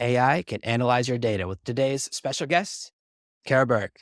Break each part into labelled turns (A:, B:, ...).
A: AI can analyze your data with today's special guest, Cara Burke.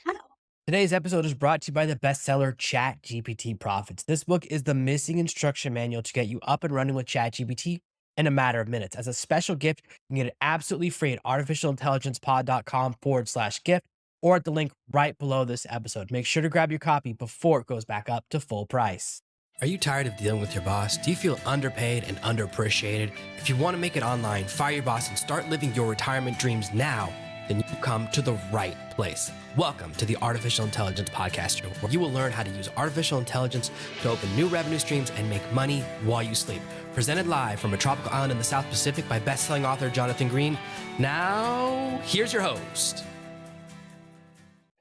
B: Today's episode is brought to you by the bestseller ChatGPT Profits. This book is the missing instruction manual to get you up and running with ChatGPT in a matter of minutes. As a special gift, you can get it absolutely free at artificialintelligencepod.com/gift or at the link right below this episode. Make sure to grab your copy before it goes back up to full price. Are you tired of dealing with your boss? Do you feel underpaid and underappreciated? If you want to make it online, fire your boss, and start living your retirement dreams now, then you come to the right place. Welcome to the Artificial Intelligence Podcast Show, where you will learn how to use artificial intelligence to open new revenue streams and make money while you sleep. Presented live from a tropical island in the South Pacific by best-selling author Jonathan Green. Now, here's your host.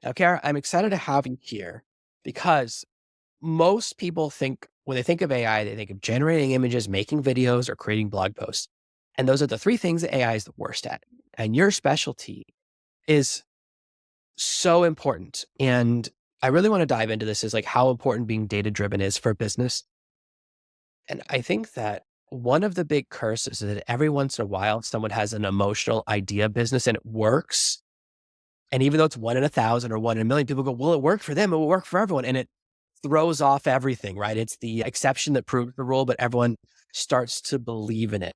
A: Now, Cara, I'm excited to have you here because most people think, when they think of AI, they think of generating images, making videos, or creating blog posts. And those are the three things that AI is the worst at. And your specialty is so important. And I really want to dive into this, is like how important being data-driven is for business. And I think that one of the big curses is that every once in a while, someone has an emotional idea business and it works. And even though it's 1 in 1,000 or 1 in a million, people go, well, it worked for them, it will work for everyone. And it throws off everything, right? It's the exception that proves the rule, but everyone starts to believe in it.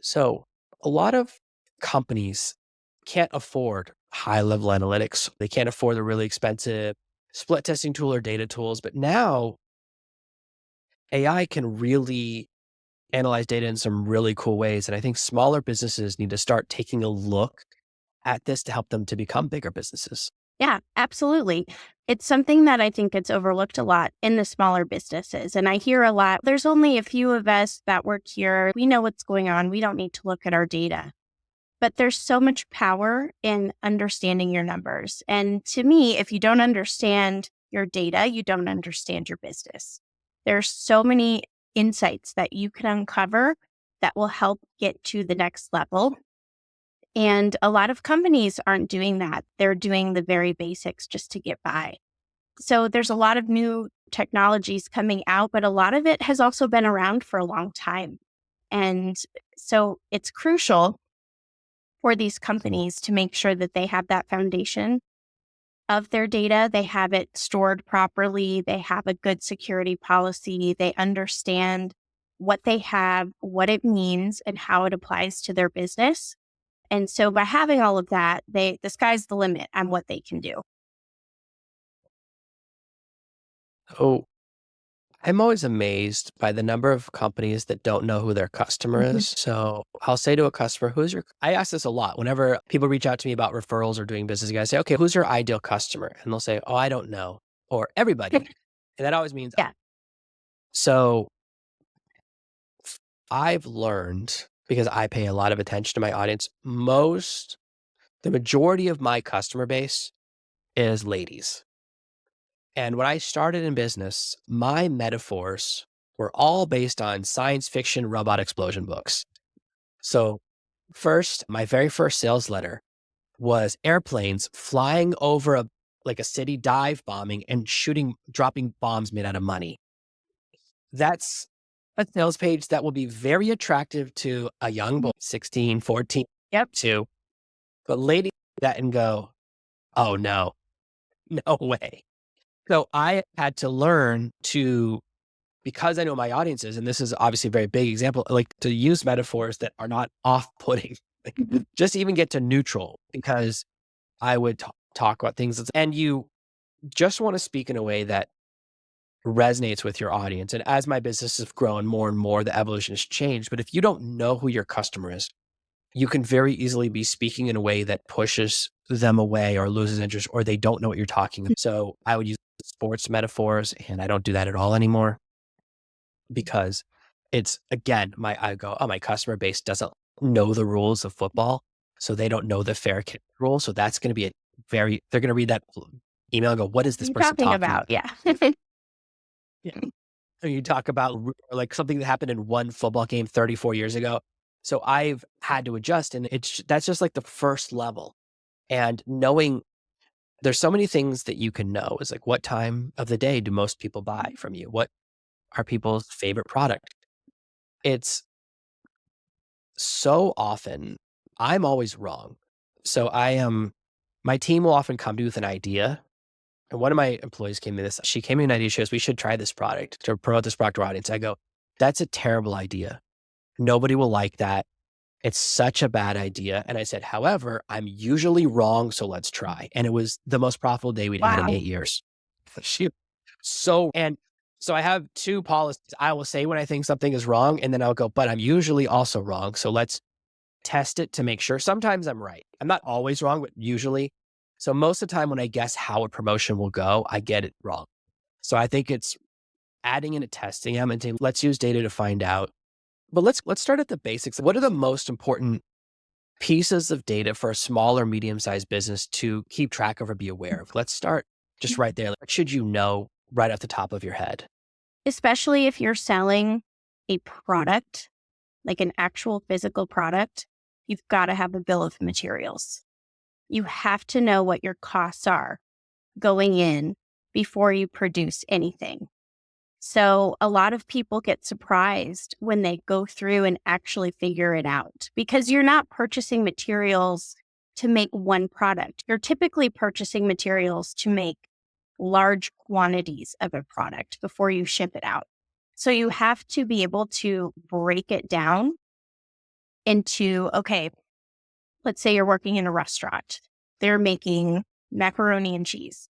A: So a lot of companies can't afford high-level analytics. They can't afford the really expensive split testing tool or data tools. But now AI can really analyze data in some really cool ways. And I think smaller businesses need to start taking a look at this to help them to become bigger businesses.
C: Yeah, absolutely. It's something that I think gets overlooked a lot in the smaller businesses. And I hear a lot, there's only a few of us that work here. We know what's going on. We don't need to look at our data. But there's so much power in understanding your numbers. And to me, if you don't understand your data, you don't understand your business. There's so many insights that you can uncover that will help get to the next level. And a lot of companies aren't doing that. They're doing the very basics just to get by. So there's a lot of new technologies coming out, but a lot of it has also been around for a long time. And so it's crucial for these companies to make sure that they have that foundation of their data. They have it stored properly. They have a good security policy. They understand what they have, what it means, and how it applies to their business. And so by having all of that, the sky's the limit on what they can do.
A: Oh, I'm always amazed by the number of companies that don't know who their customer is. So I'll say to a customer, I ask this a lot. Whenever people reach out to me about referrals or doing business, you guys say, okay, who's your ideal customer? And they'll say, oh, I don't know. Or everybody. And that always means,
C: Yeah.
A: So I've learned, because I pay a lot of attention to my audience, the majority of my customer base is ladies. And when I started in business, my metaphors were all based on science fiction robot explosion books. So my very first sales letter was airplanes flying over a city, dive bombing and dropping bombs made out of money. That's a sales page that will be very attractive to a young boy, 16, 14,
C: Yep.
A: too. But ladies see that and go, oh no, no way. So I had to learn because I know my audiences, and this is obviously a very big example, to use metaphors that are not off-putting, just even get to neutral, because I would talk about things and you just want to speak in a way that resonates with your audience. And as my business has grown more and more, the evolution has changed. But if you don't know who your customer is, you can very easily be speaking in a way that pushes them away or loses interest, or they don't know what you're talking about. So I would use sports metaphors, and I don't do that at all anymore, because it's, again, my customer base doesn't know the rules of football, so they don't know the fair catch rule. So that's going to be they're going to read that email and go, what is this person talking about?
C: Yeah.
A: Yeah. And you talk about something that happened in one football game 34 years ago. So I've had to adjust, and that's just the first level. And knowing there's so many things that you can know is what time of the day do most people buy from you? What are people's favorite product? It's so often I'm always wrong. So my team will often come to me with an idea. And one of my employees came to this. She came to me with an idea. She goes, we should try this product to promote this product to our audience. I go, that's a terrible idea. Nobody will like that. It's such a bad idea. And I said, however, I'm usually wrong. So let's try. And it was the most profitable day we'd had in
C: Wow.
A: 8 years. She, and so I have two policies. I will say when I think something is wrong, and then I'll go, but I'm usually also wrong. So let's test it to make sure. Sometimes I'm right. I'm not always wrong, but usually. So most of the time when I guess how a promotion will go, I get it wrong. So I think it's adding in and testing them and saying, let's use data to find out. But let's start at the basics. What are the most important pieces of data for a small or medium-sized business to keep track of or be aware of? Let's start just right there. What should you know right off the top of your head?
C: Especially if you're selling a product, like an actual physical product, you've got to have a bill of materials. You have to know what your costs are going in before you produce anything. So a lot of people get surprised when they go through and actually figure it out because you're not purchasing materials to make one product. You're typically purchasing materials to make large quantities of a product before you ship it out. So you have to be able to break it down into, okay, let's say you're working in a restaurant. They're making macaroni and cheese.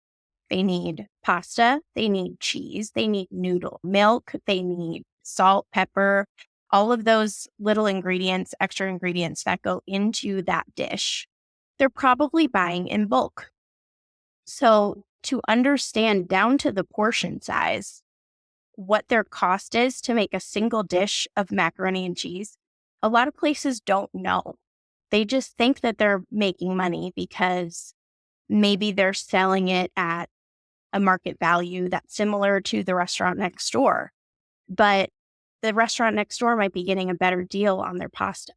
C: They need pasta, they need cheese, they need noodle, milk, they need salt, pepper, all of those little ingredients, extra ingredients that go into that dish. They're probably buying in bulk. So to understand down to the portion size what their cost is to make a single dish of macaroni and cheese, a lot of places don't know. They just think that they're making money because maybe they're selling it at a market value that's similar to the restaurant next door. But the restaurant next door might be getting a better deal on their pasta.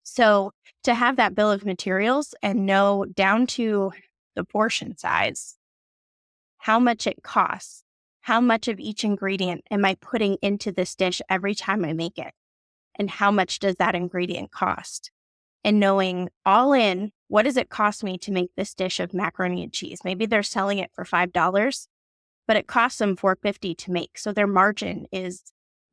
C: So to have that bill of materials and know down to the portion size, how much it costs, how much of each ingredient am I putting into this dish every time I make it, and how much does that ingredient cost? And knowing all in, what does it cost me to make this dish of macaroni and cheese? Maybe they're selling it for $5, but it costs them $4.50 to make. So their margin is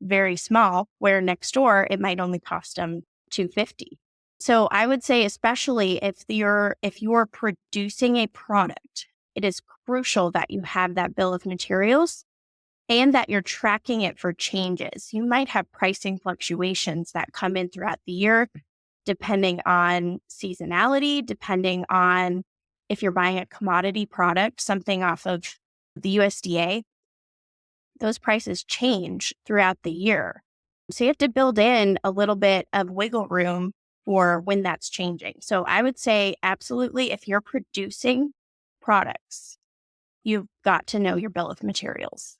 C: very small, where next door, it might only cost them $2.50. So I would say, especially if you're producing a product, it is crucial that you have that bill of materials and that you're tracking it for changes. You might have pricing fluctuations that come in throughout the year, depending on seasonality, depending on if you're buying a commodity product, something off of the USDA, those prices change throughout the year. So you have to build in a little bit of wiggle room for when that's changing. So I would say absolutely, if you're producing products, you've got to know your bill of materials.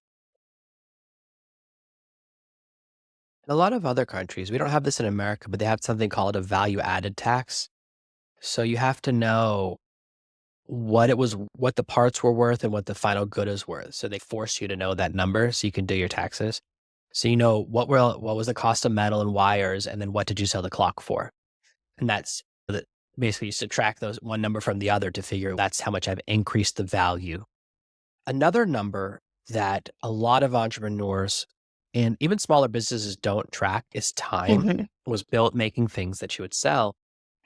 A: In a lot of other countries, we don't have this in America, but they have something called a value added tax. So you have to know what the parts were worth and what the final good is worth. So they force you to know that number so you can do your taxes. So you know what was the cost of metal and wires, and then what did you sell the clock for? And that's basically you subtract those one number from the other to figure that's how much I've increased the value. Another number that a lot of entrepreneurs and even smaller businesses don't track is time.
C: Mhm.
A: Was built making things that she would sell.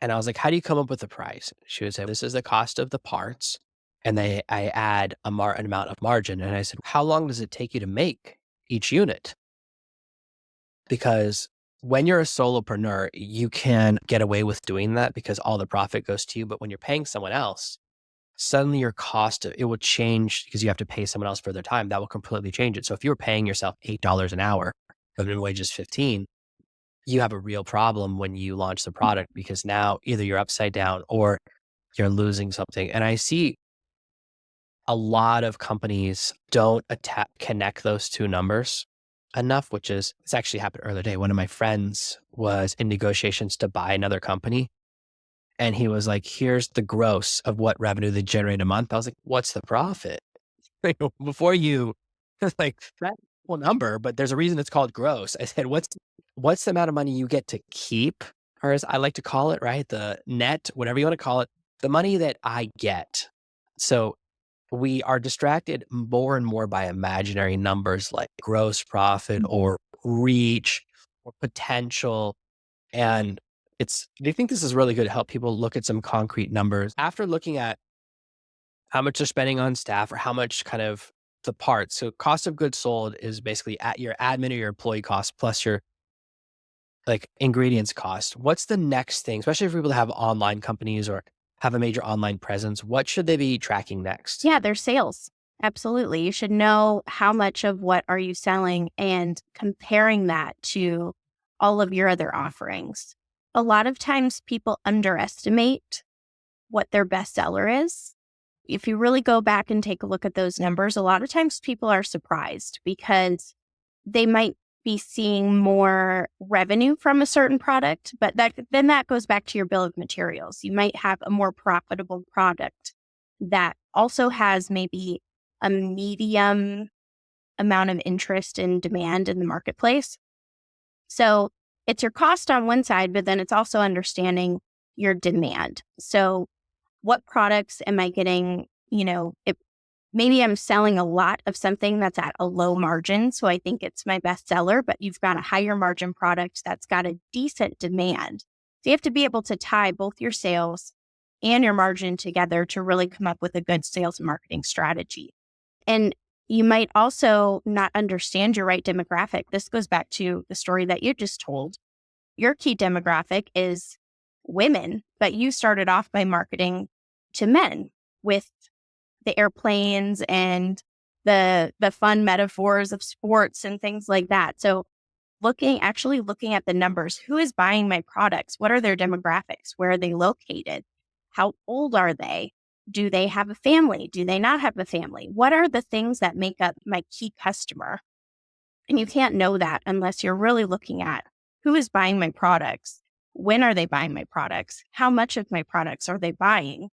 A: And I was like, how do you come up with the price? She would say, this is the cost of the parts. And I add an amount of margin. And I said, how long does it take you to make each unit? Because when you're a solopreneur, you can get away with doing that because all the profit goes to you. But when you're paying someone else, suddenly your cost, it will change because you have to pay someone else for their time. That will completely change it. So if you were paying yourself $8 an hour, but minimum wage is 15, you have a real problem when you launch the product because now either you're upside down or you're losing something. And I see a lot of companies don't connect those two numbers enough, which is, it's actually happened earlier today. One of my friends was in negotiations to buy another company. And he was like, here's the gross of what revenue they generate a month. I was like, what's the profit? Before you, like, that whole number, but there's a reason it's called gross. I said, what's the amount of money you get to keep or as I like to call it, right, the net, whatever you want to call it, the money that I get. So we are distracted more and more by imaginary numbers like gross profit or reach or potential. And do you think this is really good to help people look at some concrete numbers after looking at how much they're spending on staff or how much kind of the parts? So cost of goods sold is basically at your admin or your employee cost plus your like ingredients cost. What's the next thing, especially for people that have online companies or have a major online presence? What should they be tracking next?
C: Yeah, their sales. Absolutely. You should know how much of what are you selling and comparing that to all of your other offerings. A lot of times people underestimate what their best seller is. If you really go back and take a look at those numbers, a lot of times people are surprised because they might be seeing more revenue from a certain product, but that goes back to your bill of materials. You might have a more profitable product that also has maybe a medium amount of interest and demand in the marketplace. So it's your cost on one side, but then it's also understanding your demand. So what products am I getting? If maybe I'm selling a lot of something that's at a low margin, so I think it's my best seller, but you've got a higher margin product that's got a decent demand. So you have to be able to tie both your sales and your margin together to really come up with a good sales and marketing strategy. And you might also not understand your right demographic. This goes back to the story that you just told. Your key demographic is women, but you started off by marketing to men with the airplanes and the fun metaphors of sports and things like that. So actually looking at the numbers, who is buying my products? What are their demographics? Where are they located? How old are they? Do they have a family? Do they not have a family? What are the things that make up my key customer? And you can't know that unless you're really looking at who is buying my products? When are they buying my products? How much of my products are they buying?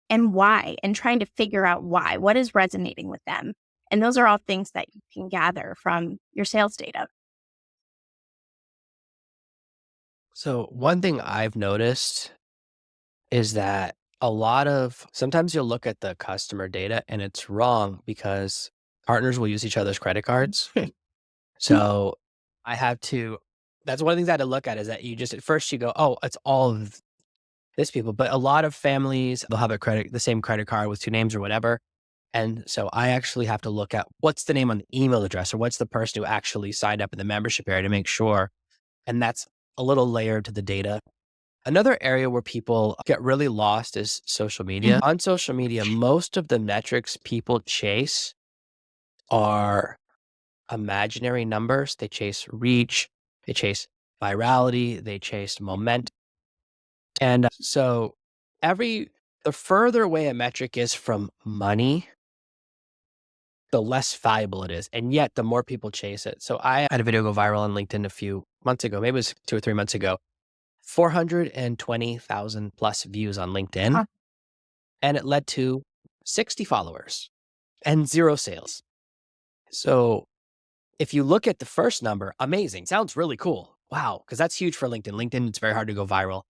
C: And why? And trying to figure out why. What is resonating with them? And those are all things that you can gather from your sales data.
A: So one thing I've noticed is that sometimes you'll look at the customer data and it's wrong because partners will use each other's credit cards. So I have to, that's one of the things I had to look at is that at first you go, oh, it's all of this people, but a lot of families, they'll have the same credit card with two names or whatever. And so I actually have to look at what's the name on the email address or what's the person who actually signed up in the membership area to make sure. And that's a little layer to the data. Another area where people get really lost is social media. On social media, most of the metrics people chase are imaginary numbers. They chase reach, they chase virality, they chase momentum. And so the further away a metric is from money, the less valuable it is. And yet the more people chase it. So I had a video go viral on LinkedIn a few months ago, maybe it was 2 or 3 months ago, 420,000 plus views on LinkedIn. Huh. And it led to 60 followers and 0 sales. So if you look at the first number, amazing. Sounds really cool. Wow. Because that's huge for LinkedIn. LinkedIn, it's very hard to go viral.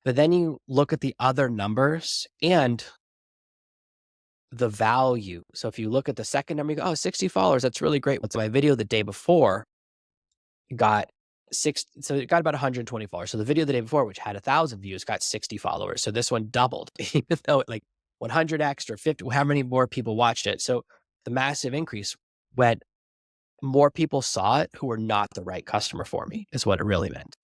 A: But then you look at the other numbers and the value. So if you look at the second number, you go, oh, 60 followers. That's really great. So my video the day before got so it got about 120 followers. So the video the day before, which had 1,000 views, got 60 followers. So this one doubled, even though it like 100x or 50, how many more people watched it. So the massive increase when more people saw it who were not the right customer for me is what it really meant.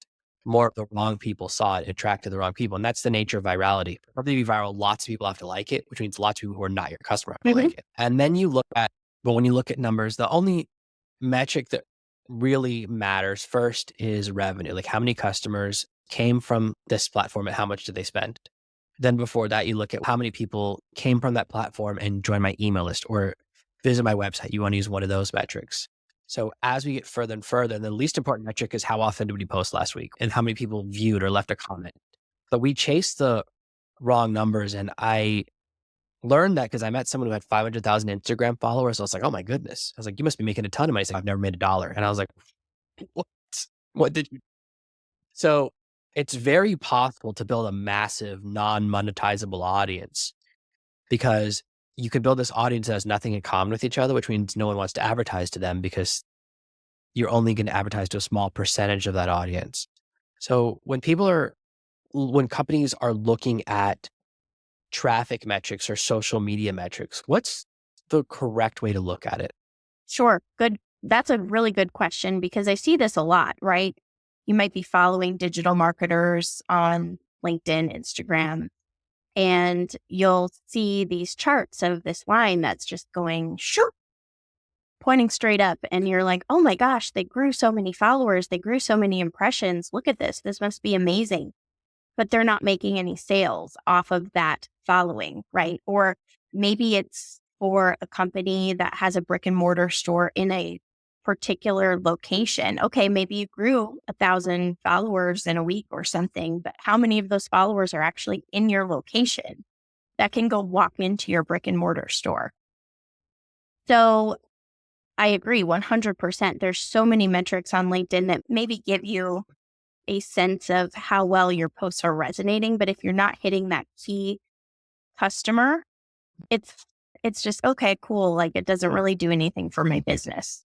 A: More of the wrong people saw it, attracted the wrong people. And that's the nature of virality. For it to be viral, lots of people have to like it, which means lots of people who are not your customer have to like it. And then when you look at numbers, the only metric that really matters first is revenue. Like how many customers came from this platform and how much did they spend? Then before that, you look at how many people came from that platform and joined my email list or visit my website. You want to use one of those metrics. So as we get further and further, the least important metric is how often did we post last week and how many people viewed or left a comment. But we chased the wrong numbers. And I learned that because I met someone who had 500,000 Instagram followers. I was like, oh my goodness. I was like, you must be making a ton of money. He's like, I've never made $1. And I was like, what? What did you? So it's very possible to build a massive non-monetizable audience because you could build this audience that has nothing in common with each other, which means no one wants to advertise to them because you're only going to advertise to a small percentage of that audience. So when companies are looking at traffic metrics or social media metrics, what's the correct way to look at it?
C: Sure. Good. That's a really good question because I see this a lot, right? You might be following digital marketers on LinkedIn, Instagram, and you'll see these charts of this line that's just going shoot, pointing straight up. And you're like, oh my gosh, they grew so many followers. They grew so many impressions. Look at this. This must be amazing. But they're not making any sales off of that following, right? Or maybe it's for a company that has a brick and mortar store in a particular location. Okay, maybe you grew 1,000 followers in a week or something, but how many of those followers are actually in your location that can go walk into your brick and mortar store? So I agree 100%. There's so many metrics on LinkedIn that maybe give you a sense of how well your posts are resonating. But if you're not hitting that key customer, it's it's just okay, cool. Like it doesn't really do anything for my business.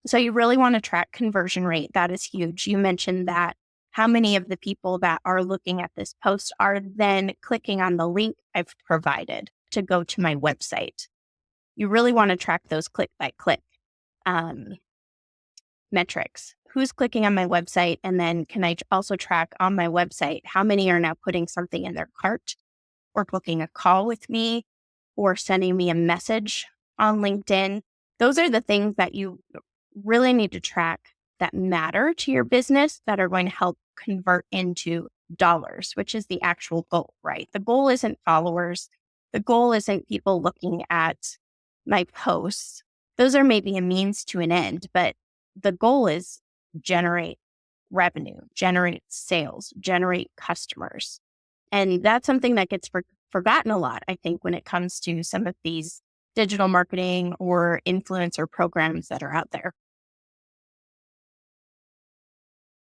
C: So you really want to track conversion rate. That is huge. You mentioned that. How many of the people that are looking at this post are then clicking on the link I've provided to go to my website? You really want to track those click by click metrics. Who's clicking on my website? And then can I also track on my website how many are now putting something in their cart or booking a call with me or sending me a message on LinkedIn? Those are the things that you really need to track that matter to your business that are going to help convert into dollars, which is the actual goal, right? The goal isn't followers. The goal isn't people looking at my posts. Those are maybe a means to an end, but the goal is generate revenue, generate sales, generate customers. And that's something that gets forgotten a lot, I think, when it comes to some of these digital marketing or influencer programs that are out there.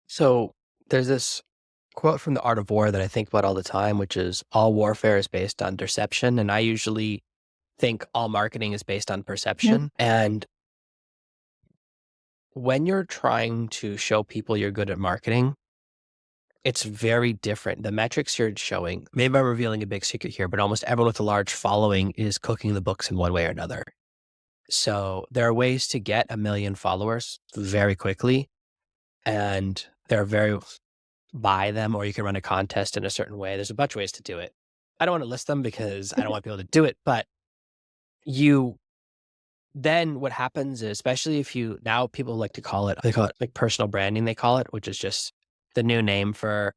A: So there's this quote from The Art of War that I think about all the time, which is all warfare is based on deception. And I usually think all marketing is based on
C: Mhm.
A: perception. And when you're trying to show people you're good at marketing, it's very different. The metrics you're showing, maybe I'm revealing a big secret here, but almost everyone with a large following is cooking the books in one way or another. So there are ways to get 1 million followers very quickly. And they're very buy them, or you can run a contest in a certain way. There's a bunch of ways to do it. I don't want to list them because I don't want people to do it, but you then what happens is, especially if you now people like to call it, they call it like personal branding, they call it, which is just the new name for,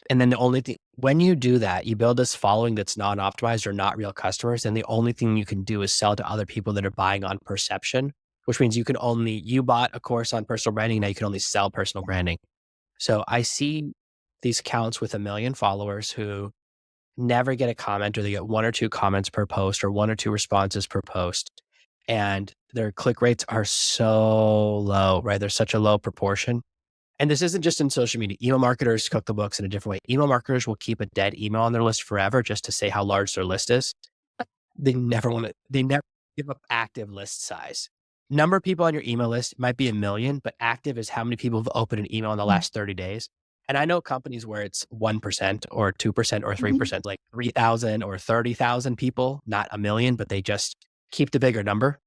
A: and then the only thing, when you do that, you build this following that's non-optimized or not real customers. And the only thing you can do is sell to other people that are buying on perception, which means you bought a course on personal branding. Now you can only sell personal branding. So I see these accounts with 1 million followers who never get a comment, or they get 1 or 2 comments per post or 1 or 2 responses per post. And their click rates are so low, right? There's such a low proportion. And this isn't just in social media. Email marketers cook the books in a different way. Email marketers will keep a dead email on their list forever just to say how large their list is. They never give up active list size. Number of people on your email list might be 1 million, but active is how many people have opened an email in the last 30 days. And I know companies where it's 1% or 2% or
C: Mhm.
A: 3%, like 3,000 or 30,000 people, not 1 million, but they just keep the bigger number.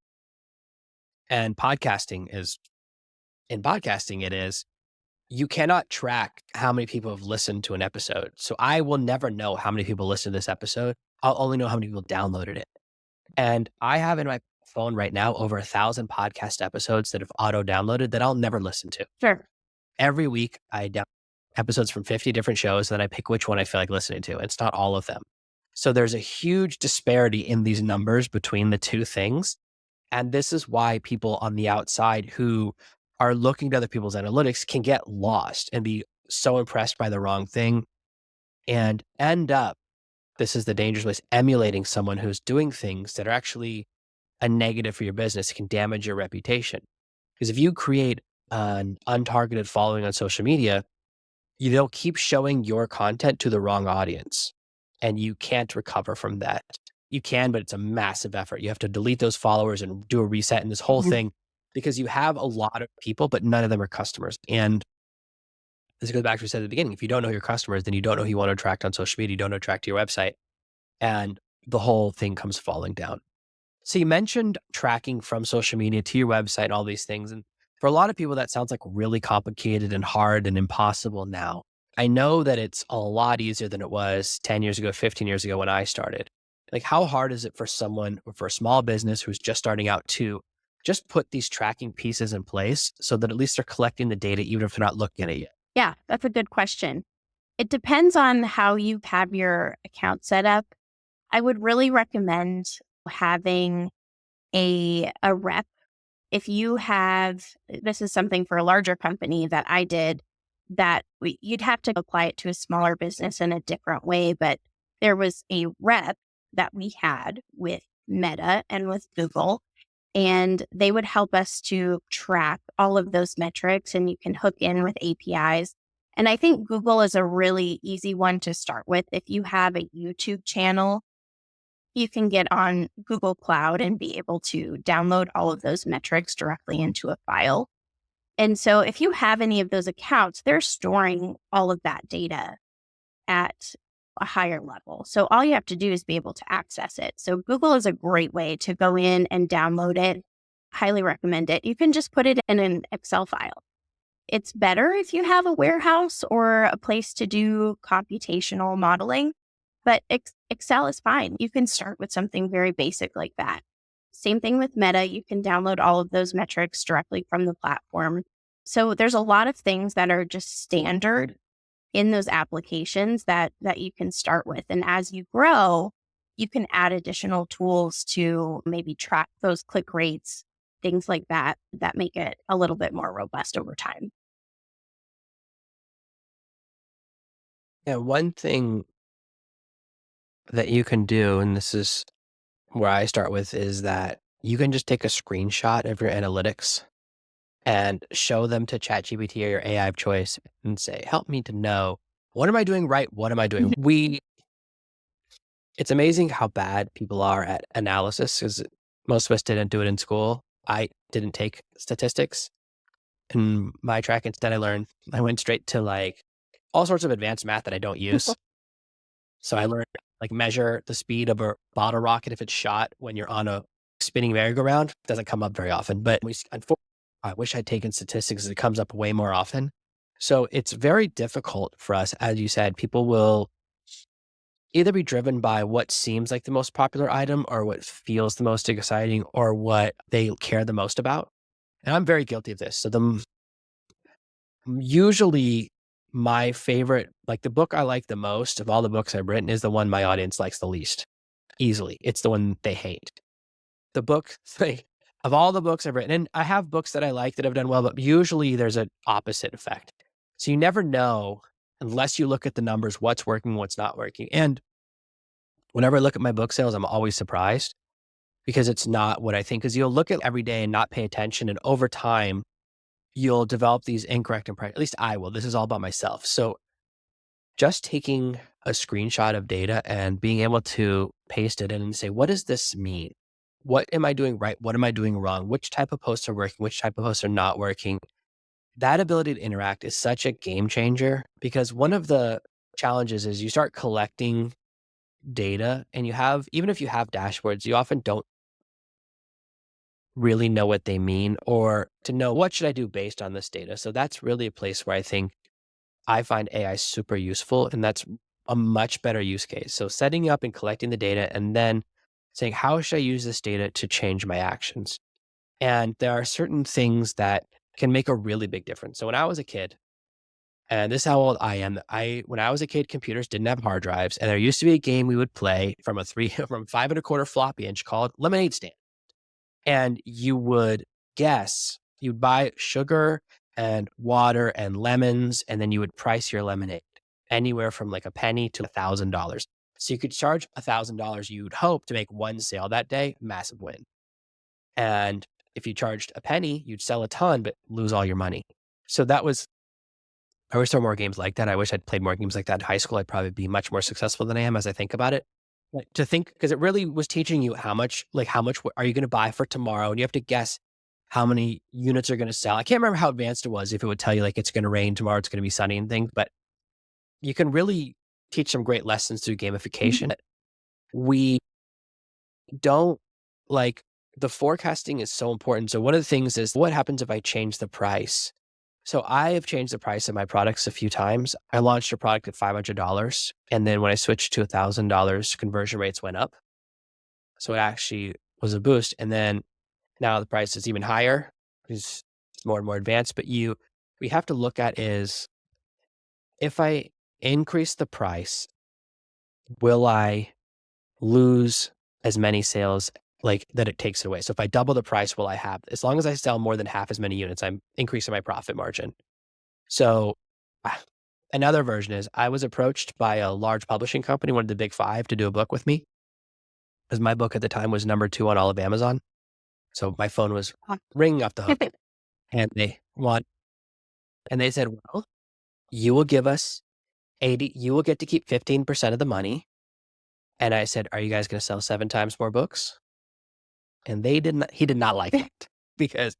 A: And podcasting, it is, you cannot track how many people have listened to an episode. So I will never know how many people listened to this episode. I'll only know how many people downloaded it. And I have in my phone right now over 1,000 podcast episodes that have auto downloaded that I'll never listen to.
C: Sure.
A: Every week I download episodes from 50 different shows, and then I pick which one I feel like listening to. It's not all of them. So there's a huge disparity in these numbers between the two things. And this is why people on the outside who are looking to other people's analytics can get lost and be so impressed by the wrong thing and end up, this is the dangerous place, emulating someone who's doing things that are actually a negative for your business. It can damage your reputation. Because if you create an untargeted following on social media, they'll keep showing your content to the wrong audience, and you can't recover from that. You can, but it's a massive effort. You have to delete those followers and do a reset and this whole thing because you have a lot of people, but none of them are customers. And this goes back to what we said at the beginning. If you don't know your customers, then you don't know who you want to attract on social media. You don't attract to your website, and the whole thing comes falling down. So you mentioned tracking from social media to your website and all these things. And for a lot of people, that sounds like really complicated and hard and impossible now. I know that it's a lot easier than it was 10 years ago, 15 years ago when I started. Like, how hard is it for someone or for a small business who's just starting out to just put these tracking pieces in place so that at least they're collecting the data, even if they're not looking at it yet?
C: Yeah, that's a good question. It depends on how you have your account set up. I would really recommend having a rep. If you have, this is something for a larger company that I did, that you'd have to apply it to a smaller business in a different way. But there was a rep that we had with Meta and with Google, and they would help us to track all of those metrics, and you can hook in with APIs. And I think Google is a really easy one to start with. If you have a YouTube channel, you can get on Google Cloud and be able to download all of those metrics directly into a file. And so if you have any of those accounts, they're storing all of that data at a higher level. So all you have to do is be able to access it. So Google is a great way to go in and download it. Highly recommend it. You can just put it in an Excel file. It's better if you have a warehouse or a place to do computational modeling, but Excel is fine. You can start with something very basic like that. Same thing with Meta. You can download all of those metrics directly from the platform. So there's a lot of things that are just standard in those applications that you can start with. And as you grow, you can add additional tools to maybe track those click rates, things like that, that make it a little bit more robust over time.
A: Yeah, one thing that you can do, and this is where I start with, is that you can just take a screenshot of your analytics and show them to ChatGPT or your AI of choice and say, help me to know, what am I doing right? What am I doing? It's amazing how bad people are at analysis because most of us didn't do it in school. I didn't take statistics in my track. Instead, I went straight to like all sorts of advanced math that I don't use. So I learned like measure the speed of a bottle rocket if it's shot when you're on a spinning merry-go-round. Doesn't come up very often, but unfortunately, I wish I'd taken statistics. It comes up way more often. So it's very difficult for us. As you said, people will either be driven by what seems like the most popular item or what feels the most exciting or what they care the most about. And I'm very guilty of this. So usually my favorite, like the book I like the most of all the books I've written is the one my audience likes the least. Easily. It's the one they hate. The book, like, of all the books I've written, and I have books that I like that have done well, but usually there's an opposite effect. So you never know unless you look at the numbers, what's working, what's not working. And whenever I look at my book sales, I'm always surprised because it's not what I think. Because you'll look at every day and not pay attention. And over time, you'll develop these incorrect impressions. At least I will. This is all about myself. So just taking a screenshot of data and being able to paste it in and say, what does this mean? What am I doing right? What am I doing wrong? Which type of posts are working? Which type of posts are not working? That ability to interact is such a game changer because one of the challenges is you start collecting data and even if you have dashboards, you often don't really know what they mean or to know what should I do based on this data. So that's really a place where I think I find AI super useful, and that's a much better use case. So setting up and collecting the data and then saying, how should I use this data to change my actions? And there are certain things that can make a really big difference. So when I was a kid, and this is how old I am, when I was a kid, computers didn't have hard drives, and there used to be a game we would play from from 5 1/4 floppy inch called Lemonade Stand. And you would guess, you'd buy sugar and water and lemons, and then you would price your lemonade anywhere from like a penny to $1,000. So you could charge $1,000. You'd hope to make one sale that day, massive win. And if you charged a penny, you'd sell a ton, but lose all your money. So that was I wish there were more games like that. I wish I'd played more games like that in high school. I'd probably be much more successful than I am as I think about it. But to think, because it really was teaching you how much are you going to buy for tomorrow? And you have to guess how many units are going to sell. I can't remember how advanced it was, if it would tell you like it's going to rain tomorrow, it's going to be sunny and things, but you can really teach some great lessons through gamification. We don't like the forecasting is so important. So one of the things is what happens if I change the price? So I have changed the price of my products a few times. I launched a product at $500. And then when I switched to $1,000, conversion rates went up. So it actually was a boost. And then now the price is even higher because it's more and more advanced. But we have to look at is if I increase the price, will I lose as many sales like that it takes it away? So if I double the price, will I have, as long as I sell more than half as many units, I'm increasing my profit margin. So ah, another version is I was approached by a large publishing company, one of the big five, to do a book with me because my book at the time was number 2 on all of Amazon. So my phone was ringing off the hook and they said, well, you will give us 80, you will get to keep 15% of the money. And I said, are you guys going to sell 7 times more books? And he did not like that because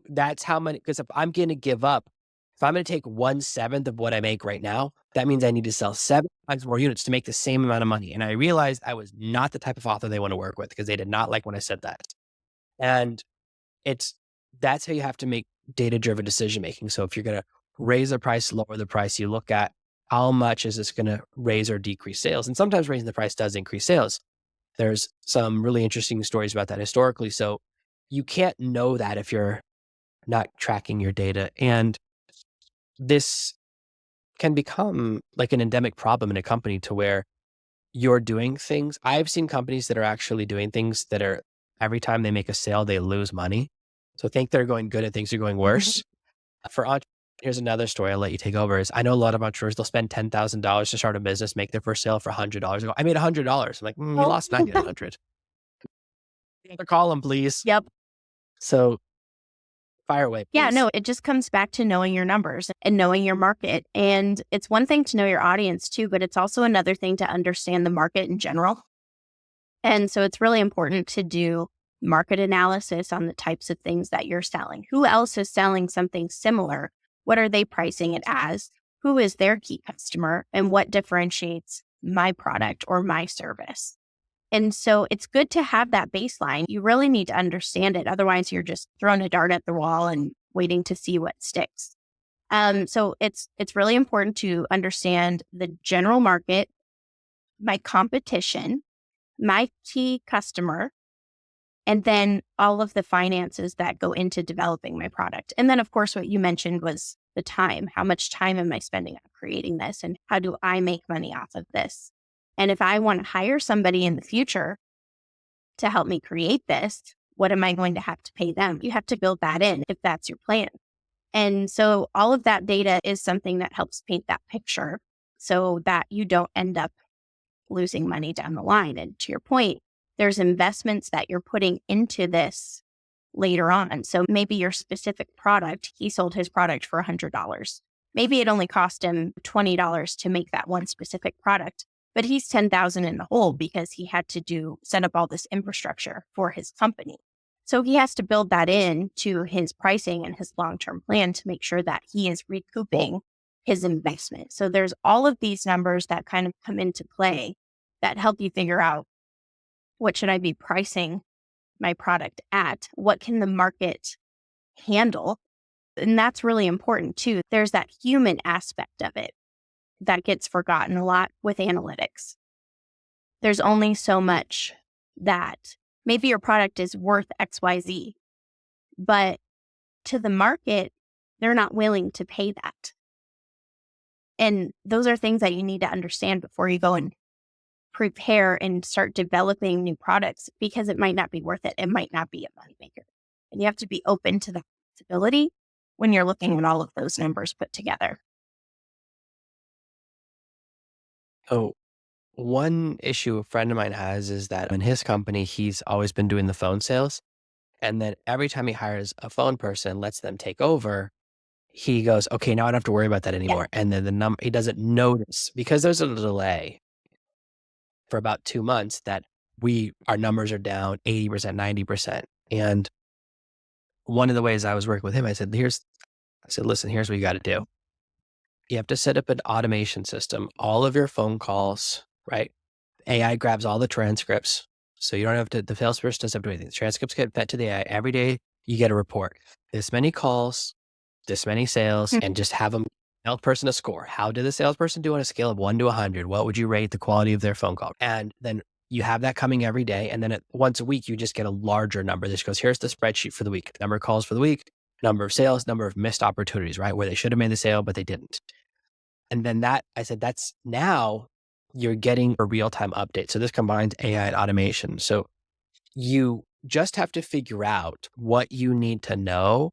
A: that's how many, because if I'm going to give up, if I'm going to take 1/7 of what I make right now, that means I need to sell 7 times more units to make the same amount of money. And I realized I was not the type of author they want to work with because they did not like when I said that. And it's, that's how you have to make data-driven decision making. So if you're going to raise the price, lower the price, you look at how much is this going to raise or decrease sales. And sometimes raising the price does increase sales. There's some really interesting stories about that historically. So you can't know that if you're not tracking your data. And this can become like an endemic problem in a company to where you're doing things. I've seen companies that are actually doing things that are every time they make a sale, they lose money. So think they're going good and things are going worse. For entrepreneurs, here's another story I'll let you take over is I know a lot of entrepreneurs, they'll spend $10,000 to start a business, make their first sale for $100. I made $100. I'm like, you
C: Oh,
A: lost 9,900. Another column, please.
C: yep.
A: So fire away,
C: Yeah,
A: please.
C: no, it just comes back to knowing your numbers and knowing your market. And it's one thing to know your audience too, but it's also another thing to understand the market in general. And so it's really important to do market analysis on the types of things that you're selling. Who else is selling something similar? What are they pricing it as? Who is their key customer? And what differentiates my product or my service? And so it's good to have that baseline. You really need to understand it. Otherwise, you're just throwing a dart at the wall and waiting to see what sticks. So it's really important to understand the general market, my competition, my key customer, and then all of the finances that go into developing my product. And then, of course, what you mentioned was the time. How much time am I spending on creating this? And how do I make money off of this? And if I want to hire somebody in the future to help me create this, what am I going to have to pay them? You have to build that in if that's your plan. And so all of that data is something that helps paint that picture so that you don't end up losing money down the line. And to your point, there's investments that you're putting into this later on. So maybe your specific product, he sold his product for $100. Maybe it only cost him $20 to make that one specific product, but he's 10,000 in the hole because he had to set up all this infrastructure for his company. So he has to build that in to his pricing and his long-term plan to make sure that he is recouping his investment. So there's all of these numbers that kind of come into play that help you figure out what should I be pricing my product at? What can the market handle? And that's really important too. There's that human aspect of it that gets forgotten a lot with analytics. There's only so much that maybe your product is worth XYZ, but to the market, they're not willing to pay that. And those are things that you need to understand before you go and prepare and start developing new products, because it might not be worth it. It might not be a moneymaker. And you have to be open to that possibility when you're looking at all of those numbers put together.
A: Oh, one issue a friend of mine has is that in his company, he's always been doing the phone sales. And then every time he hires a phone person, lets them take over, he goes, okay, now I don't have to worry about that anymore. And then he doesn't notice because there's a delay for about 2 months that our numbers are down 80%, 90%. And one of the ways I was working with him, I said, listen, here's what you got to do. You have to set up an automation system, all of your phone calls, right? AI grabs all the transcripts. So you don't have to, the salesperson doesn't have to do anything. The transcripts get fed to the AI. Every day you get a report. This many calls, this many sales, and just have them salesperson a score. How did the salesperson do on a scale of 1 to 100? What would you rate the quality of their phone call? And then you have that coming every day. And then once a week, you just get a larger number. This goes, here's the spreadsheet for the week, number of calls for the week, number of sales, number of missed opportunities, right? Where they should have made the sale, but they didn't. And then I said, that's now you're getting a real-time update. So this combines AI and automation. So you just have to figure out what you need to know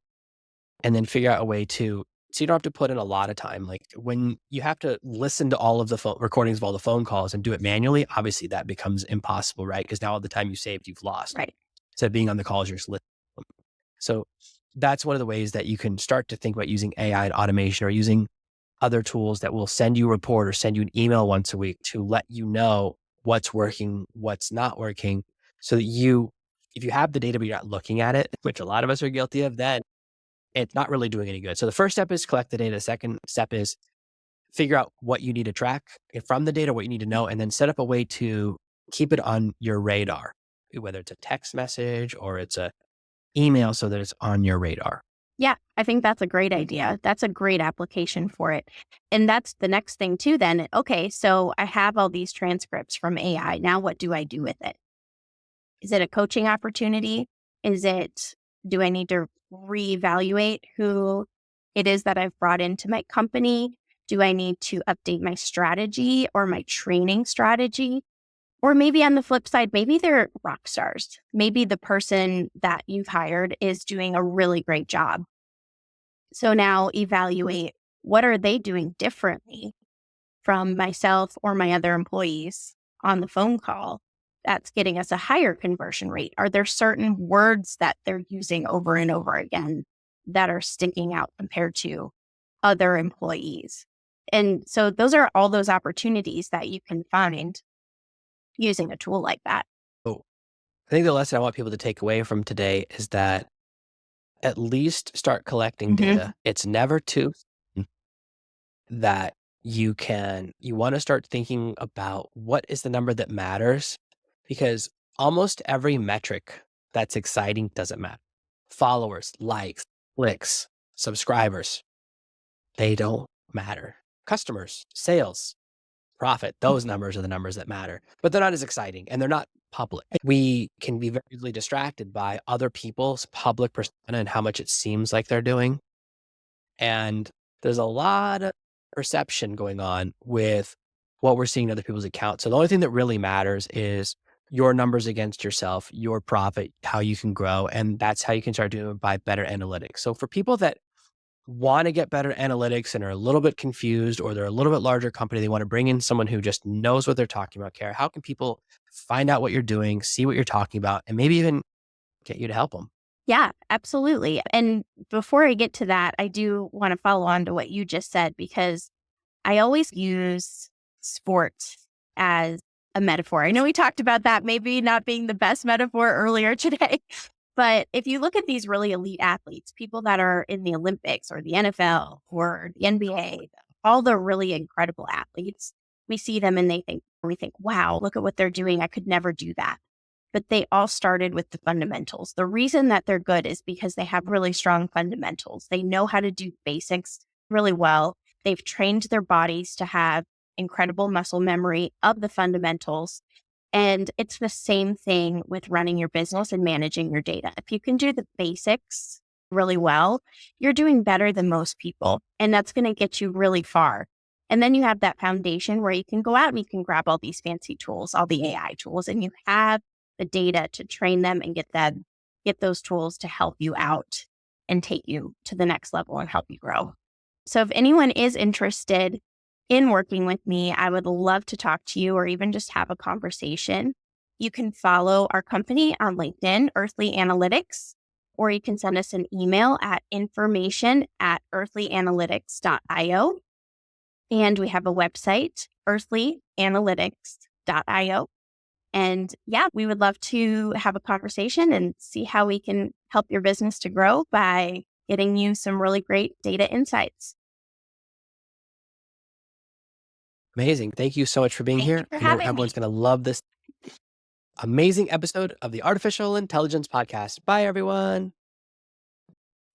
A: and then figure out a way so you don't have to put in a lot of time. Like when you have to listen to all of the phone recordings of all the phone calls and do it manually, obviously that becomes impossible, right? Because now all the time you saved, you've lost.
C: Right.
A: So being on the calls, you're just listening. So that's one of the ways that you can start to think about using AI and automation or using other tools that will send you a report or send you an email once a week to let you know what's working, what's not working. So that if you have the data, but you're not looking at it, which a lot of us are guilty of, then it's not really doing any good. So the first step is collect the data. The second step is figure out what you need to track from the data, what you need to know, and then set up a way to keep it on your radar, whether it's a text message or it's a email so that it's on your radar.
C: Yeah, I think that's a great idea. That's a great application for it. And that's the next thing too then. Okay, so I have all these transcripts from AI. Now what do I do with it? Is it a coaching opportunity? Do I need to reevaluate who it is that I've brought into my company? Do I need to update my strategy or my training strategy? Or maybe on the flip side, maybe they're rock stars. Maybe the person that you've hired is doing a really great job. So now evaluate, what are they doing differently from myself or my other employees on the phone call that's getting us a higher conversion rate? Are there certain words that they're using over and over again that are sticking out compared to other employees? And so those are all those opportunities that you can find using a tool like that.
A: I think the lesson I want people to take away from today is that at least start collecting data. It's never too soon that you want to start thinking about what is the number that matters, because almost every metric that's exciting doesn't matter. Followers, likes, clicks, subscribers, they don't matter. Customers, sales, profit, those numbers are the numbers that matter, but they're not as exciting and they're not public. We can be very easily distracted by other people's public persona and how much it seems like they're doing. And there's a lot of perception going on with what we're seeing in other people's accounts. So the only thing that really matters is your numbers against yourself, your profit, how you can grow. And that's how you can start doing it by better analytics. So for people that want to get better analytics and are a little bit confused, or they're a little bit larger company, they want to bring in someone who just knows what they're talking about, Cara, how can people find out what you're doing, see what you're talking about, and maybe even get you to help them?
C: Yeah, absolutely. And before I get to that, I do want to follow on to what you just said, because I always use sport as a metaphor. I know we talked about that maybe not being the best metaphor earlier today, but if you look at these really elite athletes, people that are in the Olympics or the NFL or the NBA, all the really incredible athletes, we see them and we think, wow, look at what they're doing. I could never do that. But they all started with the fundamentals. The reason that they're good is because they have really strong fundamentals. They know how to do basics really well. They've trained their bodies to have incredible muscle memory of the fundamentals. And it's the same thing with running your business and managing your data. If you can do the basics really well, you're doing better than most people. And that's going to get you really far. And then you have that foundation where you can go out and you can grab all these fancy tools, all the AI tools, and you have the data to train them and get those tools to help you out and take you to the next level and help you grow. So if anyone is interested in working with me, I would love to talk to you or even just have a conversation. You can follow our company on LinkedIn, Earthly Analytics, or you can send us an email at information@earthlyanalytics.io. And we have a website, earthlyanalytics.io. And yeah, we would love to have a conversation and see how we can help your business to grow by getting you some really great data insights.
A: Amazing. Thank you so much for being
C: Thank you
A: here.
C: for
A: I know
C: having
A: everyone's
C: me.
A: going to love this amazing episode of the Artificial Intelligence Podcast. Bye, everyone.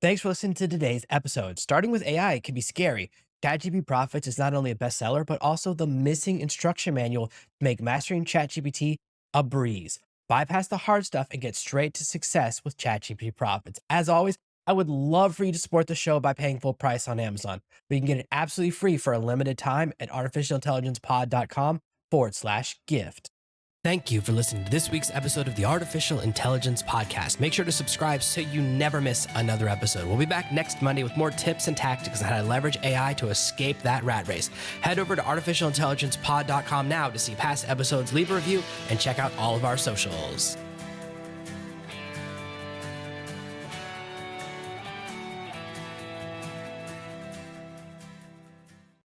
B: Thanks for listening to today's episode. Starting with AI can be scary. ChatGPT Profits is not only a bestseller, but also the missing instruction manual to make mastering ChatGPT a breeze. Bypass the hard stuff and get straight to success with ChatGPT Profits. As always, I would love for you to support the show by paying full price on Amazon. But you can get it absolutely free for a limited time at artificialintelligencepod.com/gift. Thank you for listening to this week's episode of the Artificial Intelligence Podcast. Make sure to subscribe so you never miss another episode. We'll be back next Monday with more tips and tactics on how to leverage AI to escape that rat race. Head over to artificialintelligencepod.com now to see past episodes, leave a review, and check out all of our socials.